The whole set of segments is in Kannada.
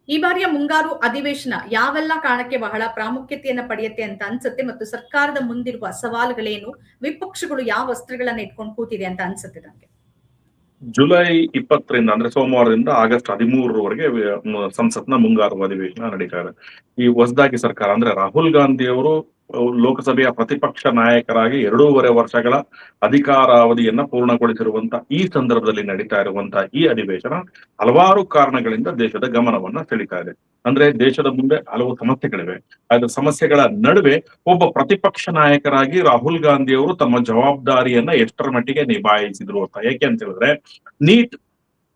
ಈ ಬಾರಿಯ ಮುಂಗಾರು ಅಧಿವೇಶನ ಯಾವೆಲ್ಲ ಕಾರಣಕ್ಕೆ ಬಹಳ ಪ್ರಾಮುಖ್ಯತೆಯನ್ನ ಪಡೆಯುತ್ತೆ ಅಂತ ಅನ್ಸುತ್ತೆ ಮತ್ತು ಸರ್ಕಾರದ ಮುಂದಿರುವ ಸವಾಲುಗಳೇನು, ವಿಪಕ್ಷಗಳು ಯಾವ ಅಸ್ತ್ರಗಳನ್ನ ಇಟ್ಕೊಂಡು ಕೂತಿದೆ ಅಂತ ಅನ್ಸುತ್ತೆ ನನಗೆ? ಜುಲೈ 20ರಿಂದ ಅಂದ್ರೆ ಸೋಮವಾರದಿಂದ ಆಗಸ್ಟ್ 13ರವರೆಗೆ ಸಂಸತ್ನ ಮುಂಗಾರು ಅಧಿವೇಶನ ನಡೀತಾ ಇದೆ. ಈ ಹೊಸದಾಗಿ ಸರ್ಕಾರ ಅಂದ್ರೆ ರಾಹುಲ್ ಗಾಂಧಿ ಅವರು ಲೋಕಸಭೆಯ ಪ್ರತಿಪಕ್ಷ ನಾಯಕರಾಗಿ 2.5 ವರ್ಷಗಳ ಅಧಿಕಾರಾವಧಿಯನ್ನ ಪೂರ್ಣಗೊಳಿಸಿರುವಂತ ಈ ಸಂದರ್ಭದಲ್ಲಿ ನಡೀತಾ ಇರುವಂತಹ ಈ ಅಧಿವೇಶನ ಹಲವಾರು ಕಾರಣಗಳಿಂದ ದೇಶದ ಗಮನವನ್ನ ಸೆಳೀತಾ ಇದೆ. ಅಂದ್ರೆ ದೇಶದ ಮುಂದೆ ಹಲವು ಸಮಸ್ಯೆಗಳಿವೆ. ಆದ್ರೆ ಸಮಸ್ಯೆಗಳ ನಡುವೆ ಒಬ್ಬ ಪ್ರತಿಪಕ್ಷ ನಾಯಕರಾಗಿ ರಾಹುಲ್ ಗಾಂಧಿ ಅವರು ತಮ್ಮ ಜವಾಬ್ದಾರಿಯನ್ನ ಎಷ್ಟರ ಮಟ್ಟಿಗೆ ನಿಭಾಯಿಸಿದ್ರು ಅಂತ. ಯಾಕೆ ಅಂತ ಹೇಳಿದ್ರೆ, ನೀಟ್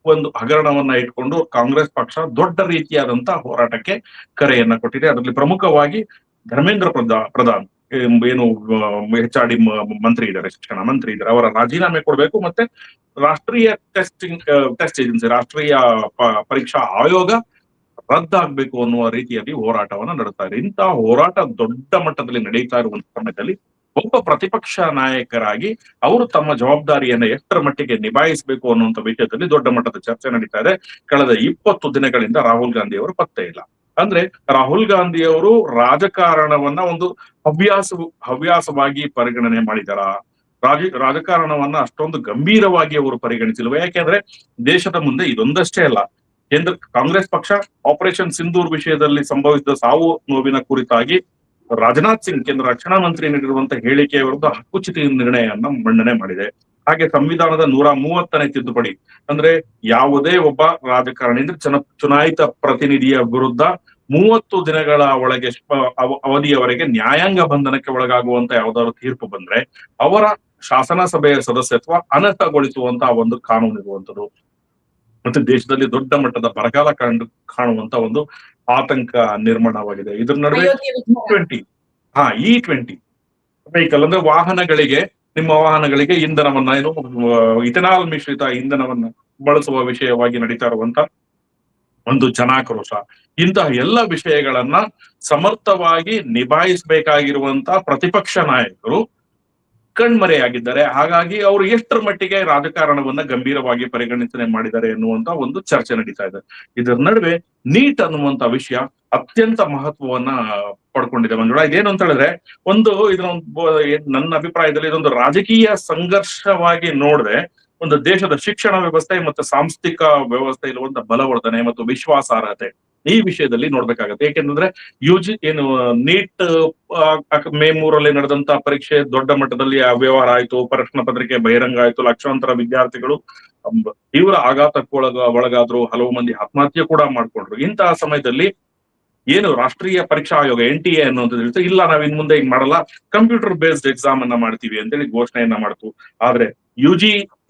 ಒಂದು ಹಗರಣವನ್ನ ಇಟ್ಕೊಂಡು ಕಾಂಗ್ರೆಸ್ ಪಕ್ಷ ದೊಡ್ಡ ರೀತಿಯಾದಂತಹ ಹೋರಾಟಕ್ಕೆ ಕರೆಯನ್ನ ಕೊಟ್ಟಿದೆ. ಅದರಲ್ಲಿ ಪ್ರಮುಖವಾಗಿ ಧರ್ಮೇಂದ್ರ ಪ್ರಧಾನ್ ಏನು HRD ಮಂತ್ರಿ ಇದ್ದಾರೆ, ಶಿಕ್ಷಣ ಮಂತ್ರಿ ಇದ್ದಾರೆ, ಅವರ ರಾಜೀನಾಮೆ ಕೊಡಬೇಕು, ಮತ್ತೆ ರಾಷ್ಟ್ರೀಯ ಟೆಸ್ಟ್ ಏಜೆನ್ಸಿ, ರಾಷ್ಟ್ರೀಯ ಪರೀಕ್ಷಾ ಆಯೋಗ ರದ್ದಾಗಬೇಕು ಅನ್ನುವ ರೀತಿಯಲ್ಲಿ ಹೋರಾಟವನ್ನ ನಡೆಸ್ತಾ ಇದೆ. ಇಂತಹ ಹೋರಾಟ ದೊಡ್ಡ ಮಟ್ಟದಲ್ಲಿ ನಡೀತಾ ಇರುವಂತ ಸಮಯದಲ್ಲಿ ಒಬ್ಬ ಪ್ರತಿಪಕ್ಷ ನಾಯಕರಾಗಿ ಅವರು ತಮ್ಮ ಜವಾಬ್ದಾರಿಯನ್ನ ಎಷ್ಟರ ಮಟ್ಟಿಗೆ ನಿಭಾಯಿಸಬೇಕು ಅನ್ನುವಂಥ ವಿಷಯದಲ್ಲಿ ದೊಡ್ಡ ಮಟ್ಟದ ಚರ್ಚೆ ನಡೀತಾ ಇದೆ. ಕಳೆದ 20 ದಿನಗಳಿಂದ ರಾಹುಲ್ ಗಾಂಧಿ ಅವರು ಪತ್ತೆ ಇಲ್ಲ. ಅಂದ್ರೆ ರಾಹುಲ್ ಗಾಂಧಿ ಅವರು ರಾಜಕಾರಣವನ್ನ ಒಂದು ಹವ್ಯಾಸವಾಗಿ ಪರಿಗಣನೆ ಮಾಡಿದಾರ, ರಾಜಕಾರಣವನ್ನ ಅಷ್ಟೊಂದು ಗಂಭೀರವಾಗಿ ಅವರು ಪರಿಗಣಿಸಿಲ್ವ? ಯಾಕೆಂದ್ರೆ ದೇಶದ ಮುಂದೆ ಇದೊಂದಷ್ಟೇ ಅಲ್ಲ, ಕೇಂದ್ರ ಕಾಂಗ್ರೆಸ್ ಪಕ್ಷ ಆಪರೇಷನ್ ಸಿಂಧೂರ್ ವಿಷಯದಲ್ಲಿ ಸಂಭವಿಸಿದ ಸಾವು ನೋವಿನ ಕುರಿತಾಗಿ ರಾಜನಾಥ್ ಸಿಂಗ್ ಕೇಂದ್ರ ರಕ್ಷಣಾ ಮಂತ್ರಿ ನೀಡಿರುವಂತಹ ಹೇಳಿಕೆಯ ವಿರುದ್ಧ ಹಕ್ಕುಚ್ಯುತಿ ನಿರ್ಣಯವನ್ನ ಮಂಡನೆ ಮಾಡಿದೆ. ಹಾಗೆ ಸಂವಿಧಾನದ 130ನೇ ತಿದ್ದುಪಡಿ, ಅಂದ್ರೆ ಯಾವುದೇ ಒಬ್ಬ ರಾಜಕಾರಣಿ ಅಂದ್ರೆ ಚುನಾಯಿತ ಪ್ರತಿನಿಧಿಯ ವಿರುದ್ಧ 30 ದಿನಗಳ ಒಳಗೆ ಅವಧಿಯವರೆಗೆ ನ್ಯಾಯಾಂಗ ಬಂಧನಕ್ಕೆ ಒಳಗಾಗುವಂತ ಯಾವ್ದಾದ್ರು ತೀರ್ಪು ಬಂದ್ರೆ ಅವರ ಶಾಸನ ಸಭೆಯ ಸದಸ್ಯತ್ವ ಅನರ್ಹಗೊಳಿಸುವಂತಹ ಒಂದು ಕಾನೂನು ಇರುವಂತದ್ದು. ಮತ್ತೆ ದೇಶದಲ್ಲಿ ದೊಡ್ಡ ಮಟ್ಟದ ಬರಗಾಲ ಕಾಣುವಂತ ಒಂದು ಆತಂಕ ನಿರ್ಮಾಣವಾಗಿದೆ. ಇದ್ರ ನಡುವೆ E20 ವೆಹಿಕಲ್ ಅಂದ್ರೆ ವಾಹನಗಳಿಗೆ, ನಿಮ್ಮ ವಾಹನಗಳಿಗೆ ಇಂಧನವನ್ನ ಏನು ಇಥೆನಾಲ್ ಮಿಶ್ರಿತ ಇಂಧನವನ್ನ ಬಳಸುವ ವಿಷಯವಾಗಿ ನಡೀತಾ ಇರುವಂತ ಒಂದು ಜನಾಕ್ರೋಶ, ಇಂತಹ ಎಲ್ಲ ವಿಷಯಗಳನ್ನ ಸಮರ್ಥವಾಗಿ ನಿಭಾಯಿಸಬೇಕಾಗಿರುವಂತ ಪ್ರತಿಪಕ್ಷ ನಾಯಕರು ಕಣ್ಮರೆಯಾಗಿದ್ದಾರೆ. ಹಾಗಾಗಿ ಅವರು ಎಷ್ಟರ ಮಟ್ಟಿಗೆ ರಾಜಕಾರಣವನ್ನ ಗಂಭೀರವಾಗಿ ಪರಿಗಣಿಸನೆ ಮಾಡಿದ್ದಾರೆ ಎನ್ನುವಂತ ಒಂದು ಚರ್ಚೆ ನಡೀತಾ ಇದೆ. ಇದರ ನಡುವೆ ನೀಟ್ ಅನ್ನುವಂತ ವಿಷಯ ಅತ್ಯಂತ ಮಹತ್ವವನ್ನ ಪಡ್ಕೊಂಡಿದೆ. ಮಂಜುಳಾ, ಇದೇನು ಅಂತ ಹೇಳಿದ್ರೆ, ನನ್ನ ಅಭಿಪ್ರಾಯದಲ್ಲಿ ಇದೊಂದು ರಾಜಕೀಯ ಸಂಘರ್ಷವಾಗಿ ನೋಡಿದ್ರೆ ಒಂದು ದೇಶದ ಶಿಕ್ಷಣ ವ್ಯವಸ್ಥೆ ಮತ್ತು ಸಾಂಸ್ಥಿಕ ವ್ಯವಸ್ಥೆ ಇರುವಂತ ಬಲವರ್ಧನೆ ಮತ್ತು ವಿಶ್ವಾಸಾರ್ಹತೆ ಈ ವಿಷಯದಲ್ಲಿ ನೋಡ್ಬೇಕಾಗತ್ತೆ. ಏಕೆಂದ್ರೆ ಏನು ನೀಟ್ ಮೇ 3ರಲ್ಲಿ ನಡೆದಂತ ಪರೀಕ್ಷೆ ದೊಡ್ಡ ಮಟ್ಟದಲ್ಲಿ ಅವ್ಯವಹಾರ ಆಯ್ತು, ಪ್ರಶ್ನೆ ಪತ್ರಿಕೆ ಬಹಿರಂಗ ಆಯ್ತು, ಲಕ್ಷಾಂತರ ವಿದ್ಯಾರ್ಥಿಗಳು ತೀವ್ರ ಆಘಾತಕ್ಕೆ ಒಳಗಾದ್ರು, ಹಲವು ಮಂದಿ ಆತ್ಮಹತ್ಯೆ ಕೂಡ ಮಾಡ್ಕೊಂಡ್ರು. ಇಂತಹ ಸಮಯದಲ್ಲಿ ಏನು ರಾಷ್ಟ್ರೀಯ ಪರೀಕ್ಷಾ ಆಯೋಗ NTA ಅನ್ನುವಂಥದ್ದು ಇಲ್ಲ, ನಾವ್ ಇನ್ ಮುಂದೆ ಹಿಂಗ್ ಮಾಡಲ್ಲ, ಕಂಪ್ಯೂಟರ್ ಬೇಸ್ಡ್ ಎಕ್ಸಾಮ್ ಅನ್ನ ಮಾಡ್ತೀವಿ ಅಂತೇಳಿ ಘೋಷಣೆಯನ್ನ ಮಾಡ್ತು. ಆದ್ರೆ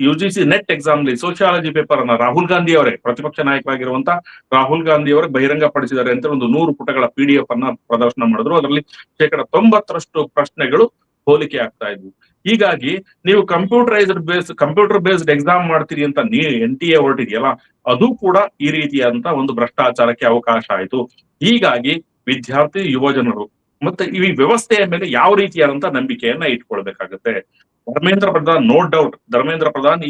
UGC ನೆಟ್ ಎಕ್ಸಾಮ್ ನಲ್ಲಿ ಸೋಶಿಯಾಲಜಿ ಪೇಪರ್ ಅನ್ನ ರಾಹುಲ್ ಗಾಂಧಿ ಅವರೇ, ಪ್ರತಿಪಕ್ಷ ನಾಯಕರಾಗಿರುವಂತ ರಾಹುಲ್ ಗಾಂಧಿ ಅವರೇ ಬಹಿರಂಗ ಪಡಿಸಿದ್ದಾರೆ ಅಂತ ಒಂದು 100 ಪುಟಗಳ PDF ಅನ್ನ ಪ್ರದರ್ಶನ ಮಾಡಿದ್ರು. ಅದರಲ್ಲಿ 90% ಪ್ರಶ್ನೆಗಳು ಹೋಲಿಕೆ ಆಗ್ತಾ ಇದ್ವು. ಹೀಗಾಗಿ ನೀವು ಕಂಪ್ಯೂಟರ್ ಬೇಸ್ಡ್ ಎಕ್ಸಾಮ್ ಮಾಡ್ತೀರಿ ಅಂತ NTA ಹೊರಟಿದೆಯಲ್ಲ, ಅದು ಕೂಡ ಈ ರೀತಿಯಾದಂತ ಒಂದು ಭ್ರಷ್ಟಾಚಾರಕ್ಕೆ ಅವಕಾಶ ಆಯ್ತು. ಹೀಗಾಗಿ ವಿದ್ಯಾರ್ಥಿ ಯುವಜನರು ಮತ್ತೆ ಈ ವ್ಯವಸ್ಥೆಯ ಮೇಲೆ ಯಾವ ರೀತಿಯಾದಂತ ನಂಬಿಕೆಯನ್ನ ಇಟ್ಕೊಳ್ಬೇಕಾಗತ್ತೆ. ಧರ್ಮೇಂದ್ರ ಪ್ರಧಾನ್, ನೋ ಡೌಟ್ ಧರ್ಮೇಂದ್ರ ಪ್ರಧಾನ್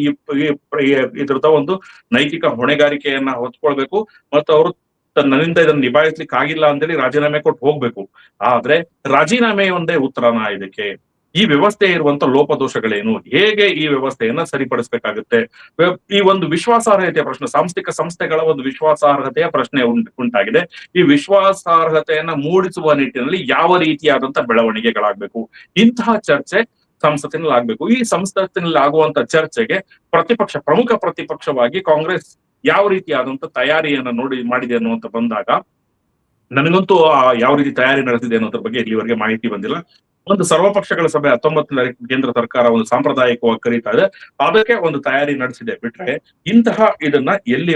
ಇದ್ರದ ಒಂದು ನೈತಿಕ ಹೊಣೆಗಾರಿಕೆಯನ್ನ ಹೊತ್ಕೊಳ್ಬೇಕು ಮತ್ತು ಅವರು ನನ್ನಿಂದ ಇದನ್ನ ನಿಭಾಯಿಸ್ಲಿಕ್ಕೆ ಆಗಿಲ್ಲ ಅಂತೇಳಿ ರಾಜೀನಾಮೆ ಕೊಟ್ಟು ಹೋಗ್ಬೇಕು. ಆದ್ರೆ ರಾಜೀನಾಮೆ ಒಂದೇ ಉತ್ತರನ ಇದಕ್ಕೆ? ಈ ವ್ಯವಸ್ಥೆ ಇರುವಂತ ಲೋಪದೋಷಗಳೇನು, ಹೇಗೆ ಈ ವ್ಯವಸ್ಥೆಯನ್ನ ಸರಿಪಡಿಸಬೇಕಾಗುತ್ತೆ? ಈ ಒಂದು ವಿಶ್ವಾಸಾರ್ಹತೆಯ ಪ್ರಶ್ನೆ, ಸಾಂಸ್ಥಿಕ ಸಂಸ್ಥೆಗಳ ಒಂದು ವಿಶ್ವಾಸಾರ್ಹತೆಯ ಪ್ರಶ್ನೆ ಉಂಟಾಗಿದೆ. ಈ ವಿಶ್ವಾಸಾರ್ಹತೆಯನ್ನ ಮೂಡಿಸುವ ನಿಟ್ಟಿನಲ್ಲಿ ಯಾವ ರೀತಿಯಾದಂತ ಬೆಳವಣಿಗೆಗಳಾಗಬೇಕು, ಇಂತಹ ಚರ್ಚೆ ಸಂಸತ್ತಿನಲ್ಲಿ ಆಗ್ಬೇಕು. ಈ ಸಂಸತ್ತಿನಲ್ಲಿ ಆಗುವಂತ ಚರ್ಚೆಗೆ ಪ್ರಮುಖ ಪ್ರತಿಪಕ್ಷವಾಗಿ ಕಾಂಗ್ರೆಸ್ ಯಾವ ರೀತಿಯಾದಂತ ತಯಾರಿಯನ್ನ ಮಾಡಿದೆ ಅನ್ನುವಂತ ಬಂದಾಗ, ನನಗಂತೂ ಯಾವ ರೀತಿ ತಯಾರಿ ನಡೆಸಿದೆ ಅನ್ನೋದ್ರ ಬಗ್ಗೆ ಇಲ್ಲಿವರೆಗೆ ಮಾಹಿತಿ ಬಂದಿಲ್ಲ. ಒಂದು ಸರ್ವಪಕ್ಷಗಳ ಸಭೆ 19ನೇ ಕೇಂದ್ರ ಸರ್ಕಾರ ಒಂದು ಸಾಂಪ್ರದಾಯಿಕವಾಗಿ ಕರೀತಾ ಇದೆ, ಅದಕ್ಕೆ ಒಂದು ತಯಾರಿ ನಡೆಸಿದೆ ಬಿಟ್ರೆ ಇಂತಹ ಇದನ್ನ ಎಲ್ಲಿ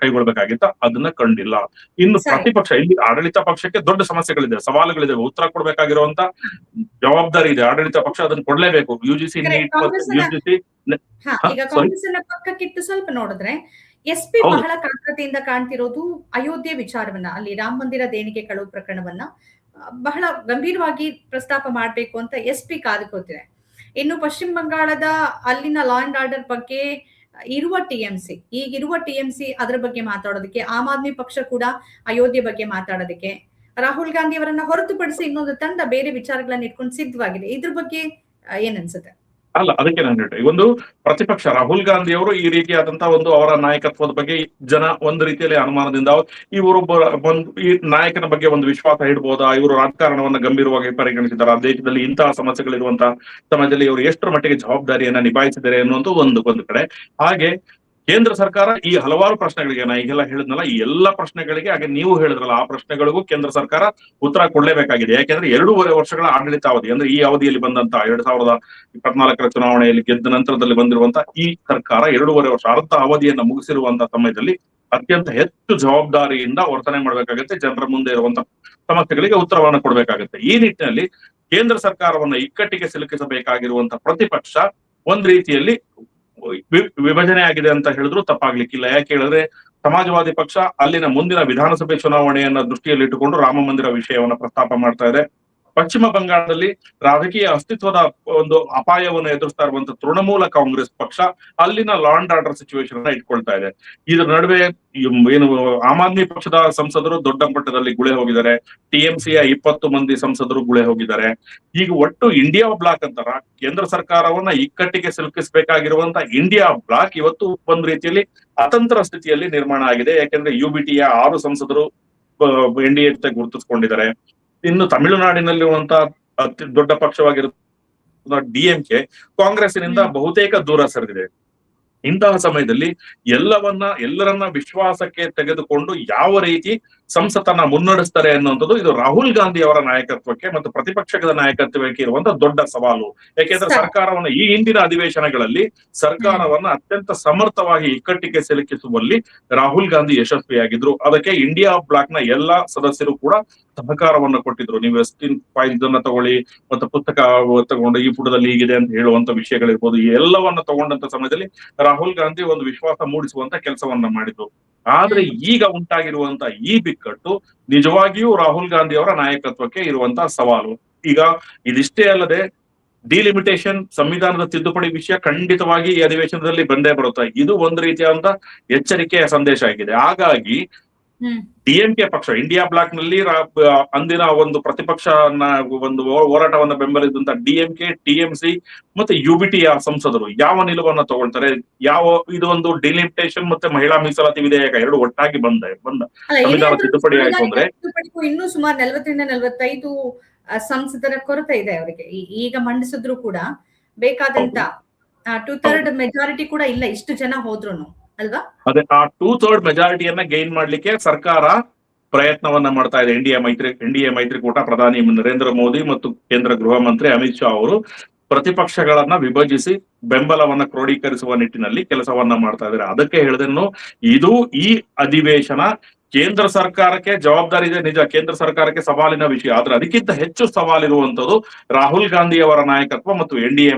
ಕೈಗೊಳ್ಬೇಕಾಗಿತ್ತ ಅದನ್ನ ಕಂಡಿಲ್ಲ. ಇನ್ನು ಪ್ರತಿಪಕ್ಷ, ಇಲ್ಲಿ ಆಡಳಿತ ಪಕ್ಷಕ್ಕೆ ದೊಡ್ಡ ಸಮಸ್ಯೆಗಳಿದೆ, ಸವಾಲುಗಳಿದೆ, ಉತ್ತರ ಕೊಡ್ಬೇಕಾಗಿರುವಂತ ಜವಾಬ್ದಾರಿ ಇದೆ. ಆಡಳಿತ ಪಕ್ಷ ಅದನ್ನ ಕೊಡ್ಲೇಬೇಕು. UGC ಪಕ್ಕಕ್ಕಿಟ್ಟು ಸ್ವಲ್ಪ ನೋಡಿದ್ರೆ SP ಬಹಳ ಕಾಕತೆಯಿಂದ ಕಾಣ್ತಿರೋದು ಅಯೋಧ್ಯೆ ವಿಚಾರವನ್ನ, ಅಲ್ಲಿ ರಾಮ ಮಂದಿರ ದೇಣಿಗೆ ಕಳುವು ಪ್ರಕರಣವನ್ನ ಬಹಳ ಗಂಭೀರವಾಗಿ ಪ್ರಸ್ತಾಪ ಮಾಡ್ಬೇಕು ಅಂತ SP ಕಾದುಕೋತಿದೆ. ಇನ್ನು ಪಶ್ಚಿಮ ಬಂಗಾಳದ ಅಲ್ಲಿನ ಲಾ ಅಂಡ್ ಆರ್ಡರ್ ಬಗ್ಗೆ ಇರುವ ಟಿಎಂಸಿ ಈಗಿರುವ ಟಿಎಂಸಿ ಅದರ ಬಗ್ಗೆ ಮಾತಾಡೋದಕ್ಕೆ, ಆಮ್ ಆದ್ಮಿ ಪಕ್ಷ ಕೂಡ ಅಯೋಧ್ಯೆ ಬಗ್ಗೆ ಮಾತಾಡೋದಕ್ಕೆ, ರಾಹುಲ್ ಗಾಂಧಿ ಅವರನ್ನ ಹೊರತುಪಡಿಸಿ ಇನ್ನೊಂದು ತಂಡ ಬೇರೆ ವಿಚಾರಗಳನ್ನ ಇಟ್ಕೊಂಡು ಸಿದ್ಧವಾಗಿದೆ. ಇದ್ರ ಬಗ್ಗೆ ಏನ್ ಅನ್ಸುತ್ತೆ? ಅಲ್ಲ, ಅದಕ್ಕೆ ನಾನು ಹೇಳ್ತೇನೆ, ಒಂದು ಪ್ರತಿಪಕ್ಷ ರಾಹುಲ್ ಗಾಂಧಿ ಅವರು ಈ ರೀತಿಯಾದಂತಹ ಒಂದು ಅವರ ನಾಯಕತ್ವದ ಬಗ್ಗೆ ಜನ ಒಂದು ರೀತಿಯಲ್ಲಿ ಅನುಮಾನದಿಂದ ಇವರು ಈ ನಾಯಕನ ಬಗ್ಗೆ ಒಂದು ವಿಶ್ವಾಸ ಇಡ್ಬೋದಾ, ಇವರು ರಾಜಕಾರಣವನ್ನ ಗಂಭೀರವಾಗಿ ಪರಿಗಣಿಸಿದ್ದಾರೆ, ದೇಶದಲ್ಲಿ ಇಂತಹ ಸಮಸ್ಯೆಗಳಿರುವಂತಹ ಸಮಯದಲ್ಲಿ ಇವರು ಎಷ್ಟರ ಮಟ್ಟಿಗೆ ಜವಾಬ್ದಾರಿಯನ್ನ ನಿಭಾಯಿಸಿದ್ದಾರೆ ಅನ್ನುವಂಥ ಒಂದು ಕಡೆ. ಹಾಗೆ ಕೇಂದ್ರ ಸರ್ಕಾರ ಈ ಹಲವಾರು ಪ್ರಶ್ನೆಗಳಿಗೆ, ನಾ ಈಗೆಲ್ಲ ಹೇಳಿದ್ನಲ್ಲ, ಈ ಎಲ್ಲ ಪ್ರಶ್ನೆಗಳಿಗೆ, ಹಾಗೆ ನೀವು ಹೇಳಿದ್ರಲ್ಲ ಆ ಪ್ರಶ್ನೆಗಳಿಗೂ ಕೇಂದ್ರ ಸರ್ಕಾರ ಉತ್ತರ ಕೊಡಲೇಬೇಕಾಗಿದೆ. ಯಾಕೆಂದ್ರೆ 2.5 ವರ್ಷಗಳ ಆಡಳಿತಾವಧಿ, ಅಂದ್ರೆ ಈ ಅವಧಿಯಲ್ಲಿ ಬಂದಂತ 2024 ಚುನಾವಣೆಯಲ್ಲಿ ಗೆದ್ದ ನಂತರದಲ್ಲಿ ಬಂದಿರುವಂತಹ ಈ ಸರ್ಕಾರ 2.5 ವರ್ಷ ಅರ್ಧ ಅವಧಿಯನ್ನ ಮುಗಿಸಿರುವಂತಹ ಸಮಯದಲ್ಲಿ ಅತ್ಯಂತ ಹೆಚ್ಚು ಜವಾಬ್ದಾರಿಯಿಂದ ವರ್ತನೆ ಮಾಡಬೇಕಾಗುತ್ತೆ, ಜನರ ಮುಂದೆ ಇರುವಂತಹ ಸಮಸ್ಯೆಗಳಿಗೆ ಉತ್ತರವನ್ನು ಕೊಡಬೇಕಾಗುತ್ತೆ. ಈ ನಿಟ್ಟಿನಲ್ಲಿ ಕೇಂದ್ರ ಸರ್ಕಾರವನ್ನ ಇಕ್ಕಟ್ಟಿಗೆ ಸಿಲುಕಿಸಬೇಕಾಗಿರುವಂತಹ ಪ್ರತಿಪಕ್ಷ ಒಂದ್ ರೀತಿಯಲ್ಲಿ ವಿಭಜನೆ ಆಗಿದೆ ಅಂತ ಹೇಳಿದ್ರು ತಪ್ಪಾಗ್ಲಿಕ್ಕಿಲ್ಲ. ಯಾಕೆ ಹೇಳಿದ್ರೆ ಸಮಾಜವಾದಿ ಪಕ್ಷ ಅಲ್ಲಿನ ಮುಂದಿನ ವಿಧಾನಸಭೆ ಚುನಾವಣೆಯನ್ನ ದೃಷ್ಟಿಯಲ್ಲಿ ಇಟ್ಟುಕೊಂಡು ರಾಮ ಮಂದಿರ ವಿಷಯವನ್ನ ಪ್ರಸ್ತಾಪ ಮಾಡ್ತಾ ಇದೆ. ಪಶ್ಚಿಮ ಬಂಗಾಳದಲ್ಲಿ ರಾಜಕೀಯ ಅಸ್ತಿತ್ವದ ಒಂದು ಅಪಾಯವನ್ನು ಎದುರಿಸ್ತಾ ಇರುವಂತಹ ತೃಣಮೂಲ ಕಾಂಗ್ರೆಸ್ ಪಕ್ಷ ಅಲ್ಲಿನ ಲಾ ಅಂಡ್ ಆರ್ಡರ್ ಸಿಚುವೇಶನ್ ಅನ್ನ ಇಟ್ಕೊಳ್ತಾ ಇದೆ. ಇದರ ನಡುವೆ ಏನು ಆಮ್ ಆದ್ಮಿ ಪಕ್ಷದ ಸಂಸದರು ದೊಡ್ಡ ಮಟ್ಟದಲ್ಲಿ ಗುಳೆ ಹೋಗಿದ್ದಾರೆ, ಟಿಎಂಸಿಯ 20 ಮಂದಿ ಸಂಸದರು ಗುಳೆ ಹೋಗಿದ್ದಾರೆ. ಈಗ ಒಟ್ಟು ಇಂಡಿಯಾ ಬ್ಲಾಕ್ ಅಂತಾರ ಕೇಂದ್ರ ಸರ್ಕಾರವನ್ನ ಇಕ್ಕಟ್ಟಿಗೆ ಸಿಲುಕಿಸಬೇಕಾಗಿರುವಂತಹ ಇಂಡಿಯಾ ಬ್ಲಾಕ್ ಇವತ್ತು ಒಂದ್ ರೀತಿಯಲ್ಲಿ ಅತಂತ್ರ ಸ್ಥಿತಿಯಲ್ಲಿ ನಿರ್ಮಾಣ ಆಗಿದೆ. ಯಾಕೆಂದ್ರೆ UBTಯ 6 ಸಂಸದರು NDA ಜೊತೆ ಗುರುತಿಸ್ಕೊಂಡಿದ್ದಾರೆ. ಇನ್ನು ತಮಿಳುನಾಡಿನಲ್ಲಿರುವಂತಹ ಅತಿ ದೊಡ್ಡ ಪಕ್ಷವಾಗಿರುವ DMK ಕಾಂಗ್ರೆಸ್ಸಿನಿಂದ ಬಹುತೇಕ ದೂರ ಸರಿದಿದೆ. ಇಂತಹ ಸಮಯದಲ್ಲಿ ಎಲ್ಲರನ್ನ ವಿಶ್ವಾಸಕ್ಕೆ ತೆಗೆದುಕೊಂಡು ಯಾವ ರೀತಿ ಸಂಸತ್ತನ್ನ ಮುನ್ನಡೆಸ್ತಾರೆ ಅನ್ನುವಂಥದ್ದು ಇದು ರಾಹುಲ್ ಗಾಂಧಿ ಅವರ ನಾಯಕತ್ವಕ್ಕೆ ಮತ್ತು ಪ್ರತಿಪಕ್ಷದ ನಾಯಕತ್ವಕ್ಕೆ ಇರುವಂತಹ ದೊಡ್ಡ ಸವಾಲು. ಯಾಕೆಂದ್ರೆ ಸರ್ಕಾರವನ್ನ ಈ ಹಿಂದಿನ ಅಧಿವೇಶನಗಳಲ್ಲಿ ಸರ್ಕಾರವನ್ನ ಅತ್ಯಂತ ಸಮರ್ಥವಾಗಿ ಇಕ್ಕಟ್ಟಿಗೆ ಸಿಲುಕಿಸುವಲ್ಲಿ ರಾಹುಲ್ ಗಾಂಧಿ ಯಶಸ್ವಿಯಾಗಿದ್ರು. ಅದಕ್ಕೆ ಇಂಡಿಯಾ ಬ್ಲಾಕ್ ನ ಎಲ್ಲಾ ಸದಸ್ಯರು ಕೂಡ ಸಹಕಾರವನ್ನ ಕೊಟ್ಟಿದ್ರು. ನೀವು ಫೈಲ್ಸ್ ಅನ್ನ ತಗೊಳ್ಳಿ ಮತ್ತು ಪುಸ್ತಕ ತಗೊಂಡು ಈ ಪುಟದಲ್ಲಿ ಹೀಗಿದೆ ಅಂತ ಹೇಳುವಂತ ವಿಷಯಗಳಿರ್ಬೋದು, ಈ ಎಲ್ಲವನ್ನ ತಗೊಂಡಂತ ಸಮಯದಲ್ಲಿ ರಾಹುಲ್ ಗಾಂಧಿ ಒಂದು ವಿಶ್ವಾಸ ಮೂಡಿಸುವಂತ ಕೆಲಸವನ್ನ ಮಾಡಿದ್ರು. ಆದ್ರೆ ಈಗ ಉಂಟಾಗಿರುವಂತ ಈ ಬಿಕ್ಕಟ್ಟು ನಿಜವಾಗಿಯೂ ರಾಹುಲ್ ಗಾಂಧಿ ಅವರ ನಾಯಕತ್ವಕ್ಕೆ ಇರುವಂತಹ ಸವಾಲು. ಈಗ ಇದಿಷ್ಟೇ ಅಲ್ಲದೆ ಡಿಲಿಮಿಟೇಷನ್, ಸಂವಿಧಾನದ ತಿದ್ದುಪಡಿ ವಿಷಯ ಖಂಡಿತವಾಗಿ ಈ ಅಧಿವೇಶನದಲ್ಲಿ ಬಂದೇ ಬರುತ್ತೆ. ಇದು ಒಂದು ರೀತಿಯಾದಂತ ಎಚ್ಚರಿಕೆಯ ಸಂದೇಶ ಆಗಿದೆ. ಹಾಗಾಗಿ DMK ಪಕ್ಷ ಇಂಡಿಯಾ ಬ್ಲಾಕ್ ನಲ್ಲಿ ಅಂದಿನ ಒಂದು ಪ್ರತಿಪಕ್ಷನ ಒಂದು ಹೋರಾಟವನ್ನ ಬೆಂಬಲಿಸಿದಂತ DMK, TMC ಮತ್ತೆ UBTಯ ಸಂಸದರು ಯಾವ ನಿಲುವನ್ನ ತಗೊಳ್ತಾರೆ, ಇದು ಒಂದು ಡಿಲಿಮಿಟೇಷನ್ ಮತ್ತೆ ಮಹಿಳಾ ಮೀಸಲಾತಿ ವಿಧೇಯಕ ಎರಡು ಒಟ್ಟಾಗಿ ಬಂದ ಸಂವಿಧಾನ ತಿದ್ದುಪಡಿ ಆಯ್ತು ಅಂದ್ರೆ ಇನ್ನೂ ಸುಮಾರು 40-45 ಸಂಸದರ ಕೊರತೆ ಇದೆ ಅವರಿಗೆ. ಈಗ ಮಂಡಿಸಿದ್ರು ಕೂಡ ಬೇಕಾದಂತ 2/3 ಮೆಜಾರಿಟಿ ಕೂಡ ಇಲ್ಲ, ಇಷ್ಟು ಜನ ಹೋದ್ರು ಅಲ್ವಾ? ಅದೇ ಆ 2/3 ಮೆಜಾರಿಟಿಯನ್ನ ಗೈನ್ ಮಾಡ್ಲಿಕ್ಕೆ ಸರ್ಕಾರ ಪ್ರಯತ್ನವನ್ನ ಮಾಡ್ತಾ ಇದೆ. NDA ಮೈತ್ರಿಕೂಟ ಪ್ರಧಾನಿ ನರೇಂದ್ರ ಮೋದಿ ಮತ್ತು ಕೇಂದ್ರ ಗೃಹ ಮಂತ್ರಿ ಅಮಿತ್ ಶಾ ಅವರು ಪ್ರತಿಪಕ್ಷಗಳನ್ನ ವಿಭಜಿಸಿ ಬೆಂಬಲವನ್ನ ಕ್ರೋಢೀಕರಿಸುವ ನಿಟ್ಟಿನಲ್ಲಿ ಕೆಲಸವನ್ನ ಮಾಡ್ತಾ ಇದ್ದಾರೆ. ಅದಕ್ಕೆ ಹೇಳಿದೆನು, ಇದು ಈ ಅಧಿವೇಶನ ಕೇಂದ್ರ ಸರ್ಕಾರಕ್ಕೆ ಜವಾಬ್ದಾರಿ ಇದೆ ನಿಜ, ಕೇಂದ್ರ ಸರ್ಕಾರಕ್ಕೆ ಸವಾಲಿನ ವಿಷಯ. ಆದ್ರೆ ಅದಕ್ಕಿಂತ ಹೆಚ್ಚು ಸವಾಲಿರುವಂತದ್ದು ರಾಹುಲ್ ಗಾಂಧಿ ಅವರ ನಾಯಕತ್ವ ಮತ್ತು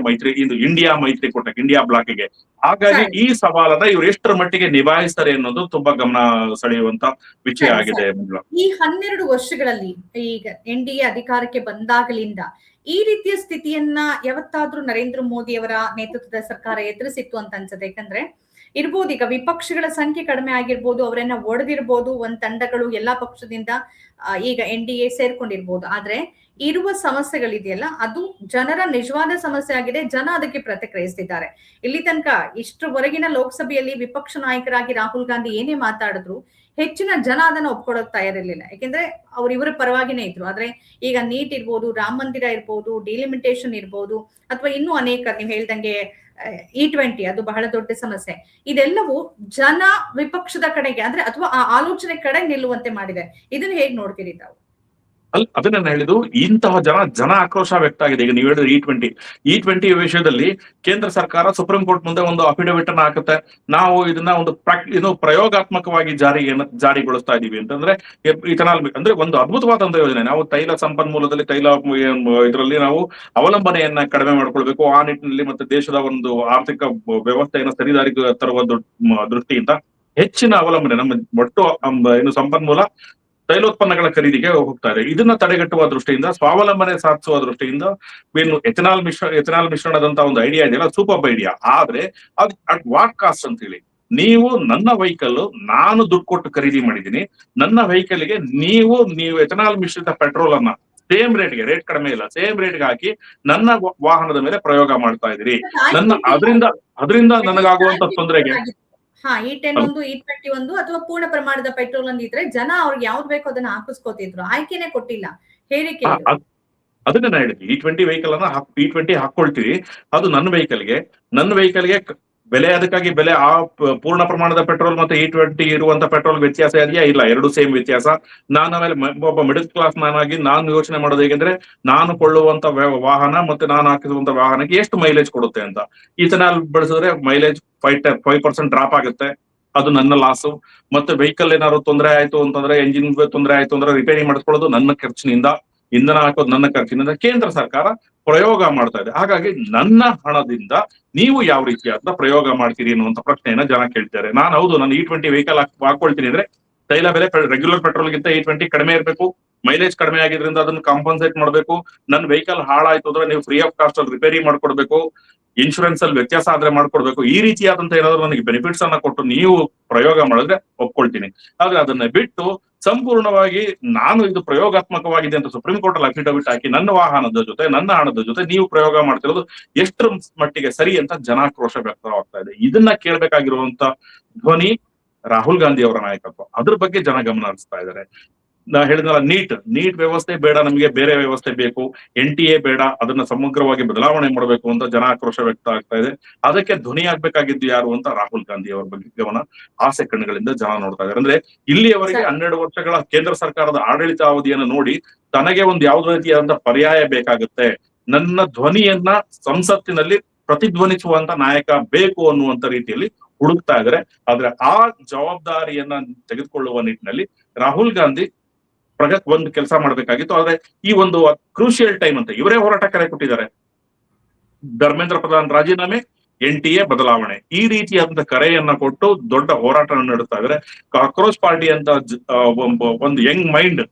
ಇದು ಇಂಡಿಯಾ ಮೈತ್ರಿಕೂಟಕ್ಕೆ, ಇಂಡಿಯಾ ಬ್ಲಾಕ್ಗೆ. ಹಾಗಾಗಿ ಈ ಸವಾಲನ್ನ ಇವ್ರು ಎಷ್ಟರ ಮಟ್ಟಿಗೆ ನಿಭಾಯಿಸ್ತಾರೆ ಅನ್ನೋದು ತುಂಬಾ ಗಮನ ಸೆಳೆಯುವಂತ ವಿಷಯ ಆಗಿದೆ. ಈ 12 ವರ್ಷಗಳಲ್ಲಿ ಈಗ NDA ಅಧಿಕಾರಕ್ಕೆ ಬಂದಾಗಲಿಂದ ಈ ರೀತಿಯ ಸ್ಥಿತಿಯನ್ನ ಯಾವತ್ತಾದ್ರೂ ನರೇಂದ್ರ ಮೋದಿ ಅವರ ನೇತೃತ್ವದ ಸರ್ಕಾರ ಎದುರಿಸಿತ್ತು ಅಂತ ಅನ್ಸುತ್ತೆ. ಯಾಕಂದ್ರೆ ಇರ್ಬೋದು, ಈಗ ವಿಪಕ್ಷಗಳ ಸಂಖ್ಯೆ ಕಡಿಮೆ ಆಗಿರ್ಬೋದು, ಅವರನ್ನ ಒಡೆದಿರ್ಬೋದು, ಒಂದ್ ತಂಡಗಳು ಎಲ್ಲಾ ಪಕ್ಷದಿಂದ ಈಗ NDA ಸೇರ್ಕೊಂಡಿರ್ಬೋದು. ಆದ್ರೆ ಇರುವ ಸಮಸ್ಯೆಗಳಿದೆಯಲ್ಲ, ಅದು ಜನರ ನಿಜವಾದ ಸಮಸ್ಯೆ ಆಗಿದೆ. ಜನ ಅದಕ್ಕೆ ಪ್ರತಿಕ್ರಿಯಿಸ್ತಿದ್ದಾರೆ. ಇಲ್ಲಿ ತನಕ ಇಷ್ಟರವರೆಗಿನ ಲೋಕಸಭೆಯಲ್ಲಿ ವಿಪಕ್ಷ ನಾಯಕರಾಗಿ ರಾಹುಲ್ ಗಾಂಧಿ ಏನೇ ಮಾತಾಡಿದ್ರು ಹೆಚ್ಚಿನ ಜನ ಅದನ್ನ ಒಪ್ಕೊಳಕ್ ತಯಾರಿರ್ಲಿಲ್ಲ. ಯಾಕೆಂದ್ರೆ ಇವರ ಪರವಾಗಿನೇ ಇದ್ರು. ಆದ್ರೆ ಈಗ ನೀಟ್ ಇರ್ಬೋದು, ರಾಮ ಮಂದಿರ ಇರ್ಬೋದು, ಡಿಲಿಮಿಟೇಷನ್ ಇರ್ಬೋದು, ಅಥವಾ ಇನ್ನೂ ಅನೇಕ ನೀವು ಹೇಳ್ದಂಗೆ E20 ಅದು ಬಹಳ ದೊಡ್ಡ ಸಮಸ್ಯೆ. ಇದೆಲ್ಲವೂ ಜನ ವಿಪಕ್ಷದ ಕಡೆಗೆ ಅಂದ್ರೆ ಅಥವಾ ಆ ಆಲೋಚನೆ ಕಡೆ ನಿಲ್ಲುವಂತೆ ಮಾಡಿದೆ. ಇದನ್ನ ಹೇಗ್ ನೋಡ್ತೀರಿ ತಾವು? ಅದನ್ನ ನಾನು ಹೇಳಿದ್ದು, ಇಂತಹ ಜನ ಆಕ್ರೋಶ ವ್ಯಕ್ತ ಆಗಿದೆ. ಈಗ ನೀವು ಹೇಳಿದ್ರೆ E20 ವಿಷಯದಲ್ಲಿ ಕೇಂದ್ರ ಸರ್ಕಾರ ಸುಪ್ರೀಂ ಕೋರ್ಟ್ ಮುಂದೆ ಒಂದು ಅಫಿಡವಿಟ್ ಅನ್ನ ಹಾಕುತ್ತೆ, ನಾವು ಇದನ್ನ ಒಂದು ಪ್ರಯೋಗಾತ್ಮಕವಾಗಿ ಜಾರಿಗೊಳಿಸ್ತಾ ಇದೀವಿ ಅಂತಂದ್ರೆ ಇಥನಾಲ್ ಅಂದ್ರೆ ಒಂದು ಅದ್ಭುತವಾದಂತ ಯೋಜನೆ. ನಾವು ತೈಲ ಸಂಪನ್ಮೂಲದಲ್ಲಿ ಇದರಲ್ಲಿ ನಾವು ಅವಲಂಬನೆಯನ್ನ ಕಡಿಮೆ ಮಾಡ್ಕೊಳ್ಬೇಕು. ಆ ನಿಟ್ಟಿನಲ್ಲಿ ಮತ್ತೆ ದೇಶದ ಒಂದು ಆರ್ಥಿಕ ವ್ಯವಸ್ಥೆಯನ್ನ ಸರಿದಾರಿಗೆ ತರುವ ದೃಷ್ಟಿಯಿಂದ ಹೆಚ್ಚಿನ ಅವಲಂಬನೆ ನಮ್ಮ ಒಟ್ಟು ಸಂಪನ್ಮೂಲ ತೈಲೋತ್ಪನ್ನಗಳ ಖರೀದಿಗೆ ಹೋಗ್ತಾ ಇದೆ. ಇದನ್ನ ತಡೆಗಟ್ಟುವ ದೃಷ್ಟಿಯಿಂದ, ಸ್ವಾವಲಂಬನೆ ಸಾಧಿಸುವ ದೃಷ್ಟಿಯಿಂದ ಏನು ಎಥೆನಾಲ್ ಮಿಶ್ರಣದಂತ ಒಂದು ಐಡಿಯಾ ಇದೆಯಲ್ಲ, ಸೂಪರ್ ಐಡಿಯಾ. ಆದ್ರೆ ಅದು ಅಟ್ ವಾಟ್ ಕಾಸ್ಟ್ ಅಂತ ಹೇಳಿ, ನೀವು ನನ್ನ ವೆಹಿಕಲ್ ನಾನು ದುಡ್ಡು ಕೊಟ್ಟು ಖರೀದಿ ಮಾಡಿದೀನಿ, ನನ್ನ ವೆಹಿಕಲ್ಗೆ ನೀವು ಎಥೆನಾಲ್ ಮಿಶ್ರಿತ ಪೆಟ್ರೋಲ್ ಅನ್ನ ಸೇಮ್ ರೇಟ್ಗೆ, ರೇಟ್ ಕಡಿಮೆ ಇಲ್ಲ, ಸೇಮ್ ರೇಟ್ಗೆ ಹಾಕಿ ನನ್ನ ವಾಹನದ ಮೇಲೆ ಪ್ರಯೋಗ ಮಾಡ್ತಾ ಇದ್ದೀರಿ. ಅದರಿಂದ ನನಗಾಗುವಂತ ತೊಂದರೆಗೆ E10 ಒಂದು E20 ಒಂದು ಅಥವಾ ಪೂರ್ಣ ಪ್ರಮಾಣದ ಪೆಟ್ರೋಲ್ ಒಂದಿದ್ರೆ ಜನ ಅವ್ರಿಗೆ ಯಾವ್ದು ಬೇಕೋ ಅದನ್ನ ಹಾಕಿಸ್ಕೋತಿದ್ರು, ಆಯ್ಕೆನೆ ಕೊಟ್ಟಿಲ್ಲ, ಹೇಳಿಕೆ. ಅದನ್ನ ನಾನು ಹೇಳಿದ್ವಿ, E20 ವೆಹಿಕಲ್ ಅನ್ನ E20 ಹಾಕೊಳ್ತೀವಿ, ಅದು ನನ್ನ ವೆಹಿಕಲ್ಗೆ ಬೆಲೆ, ಅದಕ್ಕಾಗಿ ಬೆಲೆ ಆ ಪೂರ್ಣ ಪ್ರಮಾಣದ ಪೆಟ್ರೋಲ್ ಮತ್ತೆ E20 ಇರುವಂತ ಪೆಟ್ರೋಲ್ ವ್ಯತ್ಯಾಸ ಇದೆಯಾ? ಇಲ್ಲ, ಎರಡು ಸೇಮ್ ವ್ಯತ್ಯಾಸ. ನಾನು ಆಮೇಲೆ ಒಬ್ಬ ಮಿಡಲ್ ಕ್ಲಾಸ್ ನಾನಾಗಿ ನಾನು ಯೋಚನೆ ಮಾಡೋದು ಹೇಗೆಂದ್ರೆ, ನಾನು ಕೊಳ್ಳುವಂತ ವಾಹನ ಮತ್ತೆ ನಾನು ಹಾಕಿಸುವಂತ ವಾಹನಕ್ಕೆ ಎಷ್ಟು ಮೈಲೇಜ್ ಕೊಡುತ್ತೆ ಅಂತ. ಇಥೆನಾಲ್ ಬಳಸಿದ್ರೆ ಮೈಲೇಜ್ 5% ಡ್ರಾಪ್ ಆಗುತ್ತೆ, ಅದು ನನ್ನ ಲಾಸು. ಮತ್ತೆ ವೆಹಿಕಲ್ ಏನಾದ್ರು ತೊಂದರೆ ಆಯ್ತು ಅಂತಂದ್ರೆ, ಎಂಜಿನ್ ತೊಂದರೆ ಆಯ್ತು ಅಂದ್ರೆ ರಿಪೇರಿ ಮಾಡಿಸ್ಕೊಳ್ಳೋದು ನನ್ನ ಖರ್ಚಿನಿಂದ, ಇಂಧನ ಹಾಕೋದು ನನ್ನ ಖರ್ಚಿನಿಂದ. ಕೇಂದ್ರ ಸರ್ಕಾರ ಪ್ರಯೋಗ ಮಾಡ್ತಾ ಇದೆ. ಹಾಗಾಗಿ ನನ್ನ ಹಣದಿಂದ ನೀವು ಯಾವ ರೀತಿಯಾದ ಪ್ರಯೋಗ ಮಾಡ್ತೀರಿ ಅನ್ನುವಂತ ಪ್ರಶ್ನೆಯನ್ನ ಜನ ಕೇಳ್ತಾರೆ. ಹೌದು, ನಾನು E20 ವೆಹಿಕಲ್ ಹಾಕೊಳ್ತೀನಿ ಅಂದ್ರೆ ತೈಲ ಬೆಲೆ ರೆಗ್ಯುಲರ್ ಪೆಟ್ರೋಲ್ಗಿಂತ E20 ಕಡಿಮೆ ಇರಬೇಕು, ಮೈಲೇಜ್ ಕಡಿಮೆ ಆಗಿದ್ರಿಂದ ಅದನ್ನ ಕಾಂಪನ್ಸೇಟ್ ಮಾಡಬೇಕು. ನನ್ನ ವೆಹಿಕಲ್ ಹಾಳಾಯ್ತು ಅಂದ್ರೆ ನೀವು ಫ್ರೀ ಆಫ್ ಕಾಸ್ಟ್ ಅಲ್ಲಿ ರಿಪೇರಿ ಮಾಡ್ಕೊಡ್ಬೇಕು, ಇನ್ಶೂರೆನ್ಸ್ ಅಲ್ಲಿ ವ್ಯತ್ಯಾಸ ಆದ್ರೆ ಮಾಡ್ಕೊಡ್ಬೇಕು. ಈ ರೀತಿಯಾದಂತ ಏನಾದ್ರು ನನಗೆ ಬೆನಿಫಿಟ್ಸ್ ಅನ್ನ ಕೊಟ್ಟು ನೀವು ಪ್ರಯೋಗ ಮಾಡಿದ್ರೆ ಒಪ್ಕೊಳ್ತೀನಿ. ಆದ್ರೆ ಅದನ್ನ ಬಿಟ್ಟು ಸಂಪೂರ್ಣವಾಗಿ ನಾನು ಇದು ಪ್ರಯೋಗಾತ್ಮಕವಾಗಿದೆ ಅಂತ ಸುಪ್ರೀಂ ಕೋರ್ಟ್ ಅಲ್ಲಿ ಅಫಿಡವಿಟ್ ಹಾಕಿ ನನ್ನ ವಾಹನದ ಜೊತೆ, ನನ್ನ ಹಣದ ಜೊತೆ ನೀವು ಪ್ರಯೋಗ ಮಾಡ್ತಿರೋದು ಎಷ್ಟರ ಮಟ್ಟಿಗೆ ಸರಿ ಅಂತ ಜನಾಕ್ರೋಶ ವ್ಯಕ್ತವಾಗ್ತಾ ಇದೆ. ಇದನ್ನ ಕೇಳ್ಬೇಕಾಗಿರುವಂತ ಧ್ವನಿ ರಾಹುಲ್ ಗಾಂಧಿ ಅವರ ನಾಯಕತ್ವ, ಅದ್ರ ಬಗ್ಗೆ ಜನ ಗಮನ ಹರಿಸ್ತಾ ಇದ್ದಾರೆ. ನಾ ಹೇಳಿದ್ನಲ್ಲ, ನೀಟ್ ವ್ಯವಸ್ಥೆ ಬೇಡ, ನಮಗೆ ಬೇರೆ ವ್ಯವಸ್ಥೆ ಬೇಕು, NTA ಬೇಡ, ಅದನ್ನ ಸಮಗ್ರವಾಗಿ ಬದಲಾವಣೆ ಮಾಡಬೇಕು ಅಂತ ಜನ ಆಕ್ರೋಶ ವ್ಯಕ್ತ ಆಗ್ತಾ ಇದೆ. ಅದಕ್ಕೆ ಧ್ವನಿ ಆಗ್ಬೇಕಾಗಿದ್ದು ಯಾರು ಅಂತ ರಾಹುಲ್ ಗಾಂಧಿ ಅವರ ಬಗ್ಗೆ ಗಮನ ಆಸೆ ಕಣ್ಣುಗಳಿಂದ ಜನ ನೋಡ್ತಾ ಇದ್ದಾರೆ. ಅಂದ್ರೆ ಇಲ್ಲಿಯವರೆಗೆ 12 ವರ್ಷಗಳ ಕೇಂದ್ರ ಸರ್ಕಾರದ ಆಡಳಿತಾವಧಿಯನ್ನು ನೋಡಿ ತನಗೆ ಒಂದು ಯಾವುದೇ ರೀತಿಯಾದಂತ ಪರ್ಯಾಯ ಬೇಕಾಗುತ್ತೆ, ನನ್ನ ಧ್ವನಿಯನ್ನ ಸಂಸತ್ತಿನಲ್ಲಿ ಪ್ರತಿಧ್ವನಿಸುವಂತ ನಾಯಕ ಬೇಕು ಅನ್ನುವಂತ ರೀತಿಯಲ್ಲಿ ಹುಡುಕ್ತಾ ಇದ್ದಾರೆ. ಆದ್ರೆ ಆ ಜವಾಬ್ದಾರಿಯನ್ನ ತೆಗೆದುಕೊಳ್ಳುವ ನಿಟ್ಟಿನಲ್ಲಿ ರಾಹುಲ್ ಗಾಂಧಿ ಒಂದು ಕೆಲಸ ಮಾಡ್ಬೇಕಾಗಿತ್ತು. ಆದ್ರೆ ಈ ಒಂದು ಕ್ರೂಷಿಯಲ್ ಟೈಮ್ ಅಂತ ಇವರೇ ಹೋರಾಟ ಕರೆ ಕೊಟ್ಟಿದ್ದಾರೆ. ಧರ್ಮೇಂದ್ರ ಪ್ರಧಾನ್ ರಾಜೀನಾಮೆ, NTA ಬದಲಾವಣೆ, ಈ ರೀತಿಯಾದಂತ ಕರೆಯನ್ನ ಕೊಟ್ಟು ದೊಡ್ಡ ಹೋರಾಟ ನಡೆಸ್ತಾ ಇದ್ದಾರೆ. ಕಾಕ್ರೋಚ್ ಪಾರ್ಟಿ ಅಂತ ಒಂದು ಯಂಗ್ ಮೈಂಡ್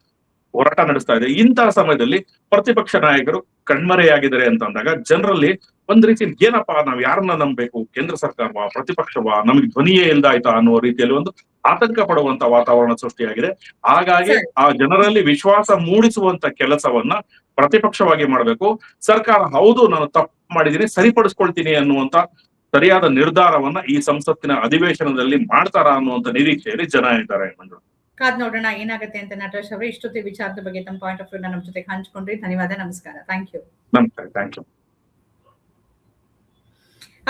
ಹೋರಾಟ ನಡೆಸ್ತಾ ಇದೆ. ಇಂತಹ ಸಮಯದಲ್ಲಿ ಪ್ರತಿಪಕ್ಷ ನಾಯಕರು ಕಣ್ಮರೆಯಾಗಿದ್ದಾರೆ ಅಂತ ಅಂದಾಗ ಜನರಲ್ಲಿ ಒಂದ್ ರೀತಿ ಏನಪ್ಪಾ, ನಾವ್ ಯಾರನ್ನ ನಂಬಬೇಕು, ಕೇಂದ್ರ ಸರ್ಕಾರವಾ, ಪ್ರತಿಪಕ್ಷವಾ, ನಮಗೆ ಧ್ವನಿಯೇ ಇಲ್ದಾಯ್ತಾ ಅನ್ನುವ ರೀತಿಯಲ್ಲಿ ಒಂದು ಆತಂಕ ಪಡುವಂತ ವಾತಾವರಣ ಸೃಷ್ಟಿಯಾಗಿದೆ. ಹಾಗಾಗಿ ಆ ಜನರಲ್ಲಿ ವಿಶ್ವಾಸ ಮೂಡಿಸುವಂತ ಕೆಲಸವನ್ನ ಪ್ರತಿಪಕ್ಷವಾಗಿ ಮಾಡಬೇಕು. ಸರ್ಕಾರ ಹೌದು ನಾನು ತಪ್ಪು ಮಾಡಿದೀನಿ, ಸರಿಪಡಿಸ್ಕೊಳ್ತೀನಿ ಅನ್ನುವಂತ ಸರಿಯಾದ ನಿರ್ಧಾರವನ್ನ ಈ ಸಂಸತ್ತಿನ ಅಧಿವೇಶನದಲ್ಲಿ ಮಾಡ್ತಾರಾ ಅನ್ನುವಂತ ನಿರೀಕ್ಷೆಯಲ್ಲಿ ಜನ ಇದ್ದಾರೆ. ಕಾದ್ ನೋಡೋಣ ಏನಾಗುತ್ತೆ ಅಂತ. ನಟರಾಜ್ ಅವರೇ, ಇಷ್ಟೊತ್ತಿ ವಿಚಾರದ ಬಗ್ಗೆ ತಮ್ಮ ಪಾಯಿಂಟ್ ಆಫ್ ವ್ಯೂ ನಮ್ಮ ಜೊತೆ ಹಂಚ್ಕೊಂಡ್ರಿ. ಧನ್ಯವಾದ, ನಮಸ್ಕಾರ. Thank you.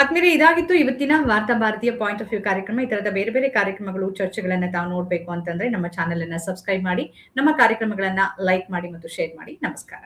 ಆದ್ಮೇಲೆ ಇದಾಗಿತ್ತು ಇವತ್ತಿನ ವಾರ್ತಾ ಭಾರತೀಯ ಪಾಯಿಂಟ್ ಆಫ್ ವ್ಯೂ ಕಾರ್ಯಕ್ರಮ. ಈ ತರದ ಬೇರೆ ಬೇರೆ ಕಾರ್ಯಕ್ರಮಗಳು, ಚರ್ಚೆಗಳನ್ನ ತಾವು ನೋಡ್ಬೇಕು ಅಂತಂದ್ರೆ ನಮ್ಮ ಚಾನೆಲ್ ಅನ್ನ ಸಬ್ಸ್ಕ್ರೈಬ್ ಮಾಡಿ, ನಮ್ಮ ಕಾರ್ಯಕ್ರಮಗಳನ್ನ ಲೈಕ್ ಮಾಡಿ ಮತ್ತು ಶೇರ್ ಮಾಡಿ. ನಮಸ್ಕಾರ.